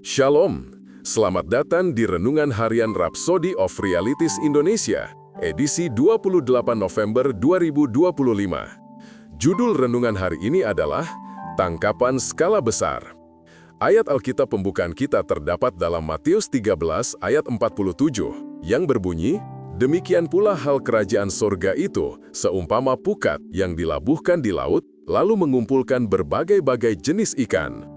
Shalom, selamat datang di Renungan Harian Rhapsody of Realities Indonesia, edisi 28 November 2025. Judul renungan hari ini adalah Tangkapan Skala Besar. Ayat Alkitab pembukaan kita terdapat dalam Matius 13 ayat 47, yang berbunyi, "Demikian pula hal kerajaan sorga itu, seumpama pukat yang dilabuhkan di laut, lalu mengumpulkan berbagai-bagai jenis ikan."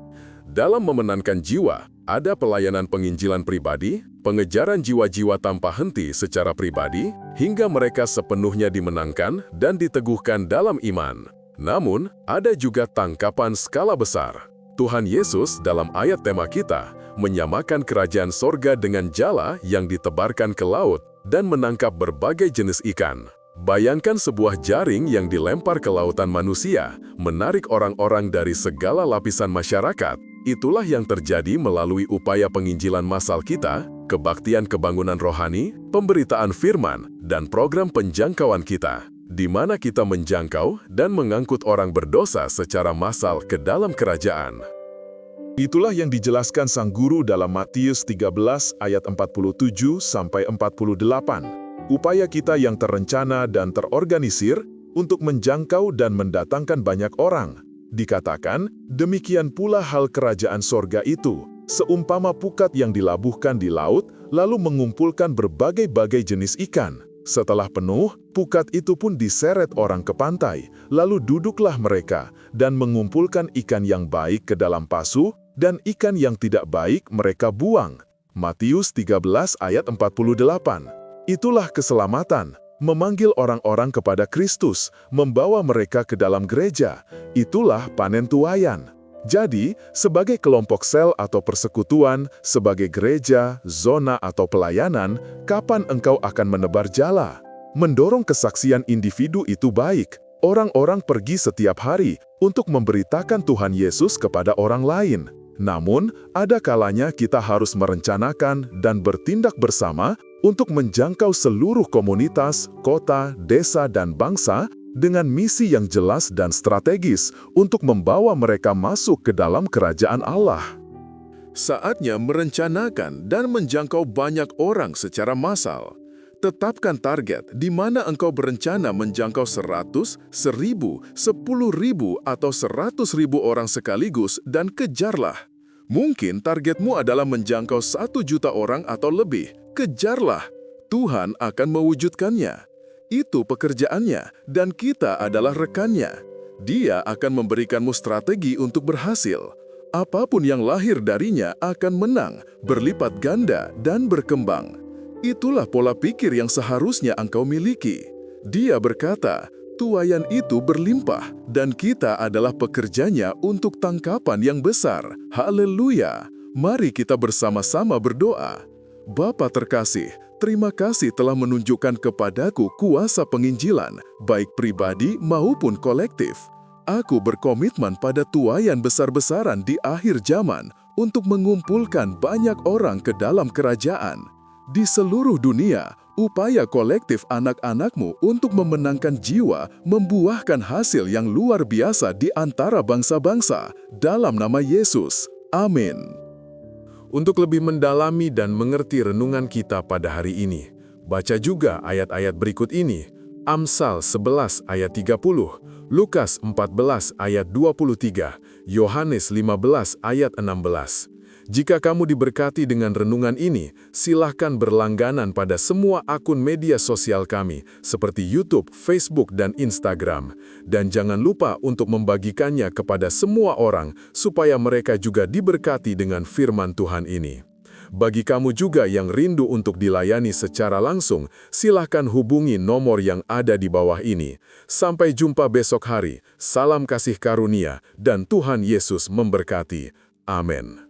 Dalam memenangkan jiwa, ada pelayanan penginjilan pribadi, pengejaran jiwa-jiwa tanpa henti secara pribadi, hingga mereka sepenuhnya dimenangkan dan diteguhkan dalam iman. Namun, ada juga tangkapan skala besar. Tuhan Yesus dalam ayat tema kita menyamakan kerajaan sorga dengan jala yang ditebarkan ke laut dan menangkap berbagai jenis ikan. Bayangkan sebuah jaring yang dilempar ke lautan manusia, menarik orang-orang dari segala lapisan masyarakat. Itulah yang terjadi melalui upaya penginjilan massal kita, kebaktian kebangunan rohani, pemberitaan firman, dan program penjangkauan kita, di mana kita menjangkau dan mengangkut orang berdosa secara massal ke dalam kerajaan. Itulah yang dijelaskan Sang Guru dalam Matius 13 ayat 47-48. Upaya kita yang terencana dan terorganisir untuk menjangkau dan mendatangkan banyak orang. Dikatakan, demikian pula hal kerajaan sorga itu, seumpama pukat yang dilabuhkan di laut, lalu mengumpulkan berbagai-bagai jenis ikan. Setelah penuh, pukat itu pun diseret orang ke pantai, lalu duduklah mereka, dan mengumpulkan ikan yang baik ke dalam pasu, dan ikan yang tidak baik mereka buang. Matius 13 ayat 48. Itulah keselamatan. Memanggil orang-orang kepada Kristus, membawa mereka ke dalam gereja. Itulah panen tuaian. Jadi, sebagai kelompok sel atau persekutuan, sebagai gereja, zona atau pelayanan, kapan engkau akan menebar jala? Mendorong kesaksian individu itu baik. Orang-orang pergi setiap hari untuk memberitakan Tuhan Yesus kepada orang lain. Namun, ada kalanya kita harus merencanakan dan bertindak bersama untuk menjangkau seluruh komunitas, kota, desa, dan bangsa dengan misi yang jelas dan strategis untuk membawa mereka masuk ke dalam kerajaan Allah. Saatnya merencanakan dan menjangkau banyak orang secara massal. Tetapkan target di mana engkau berencana menjangkau 100, 1000, 10.000, atau 100.000 orang sekaligus dan kejarlah. Mungkin targetmu adalah menjangkau 1 juta orang atau lebih. Kejarlah, Tuhan akan mewujudkannya. Itu pekerjaannya, dan kita adalah rekannya. Dia akan memberikanmu strategi untuk berhasil. Apapun yang lahir darinya akan menang, berlipat ganda, dan berkembang. Itulah pola pikir yang seharusnya engkau miliki. Dia berkata, tuaian itu berlimpah, dan kita adalah pekerjanya untuk tangkapan yang besar. Haleluya! Mari kita bersama-sama berdoa. Bapa terkasih, terima kasih telah menunjukkan kepadaku kuasa penginjilan, baik pribadi maupun kolektif. Aku berkomitmen pada tuaian besar-besaran di akhir zaman untuk mengumpulkan banyak orang ke dalam kerajaan. Di seluruh dunia, upaya kolektif anak-anakmu untuk memenangkan jiwa membuahkan hasil yang luar biasa di antara bangsa-bangsa. Dalam nama Yesus, amin. Untuk lebih mendalami dan mengerti renungan kita pada hari ini, baca juga ayat-ayat berikut ini. Amsal 11 ayat 30, Lukas 14 ayat 23, Yohanes 15 ayat 16. Jika kamu diberkati dengan renungan ini, silahkan berlangganan pada semua akun media sosial kami, seperti YouTube, Facebook, dan Instagram. Dan jangan lupa untuk membagikannya kepada semua orang, supaya mereka juga diberkati dengan firman Tuhan ini. Bagi kamu juga yang rindu untuk dilayani secara langsung, silahkan hubungi nomor yang ada di bawah ini. Sampai jumpa besok hari, salam kasih karunia, dan Tuhan Yesus memberkati. Amin.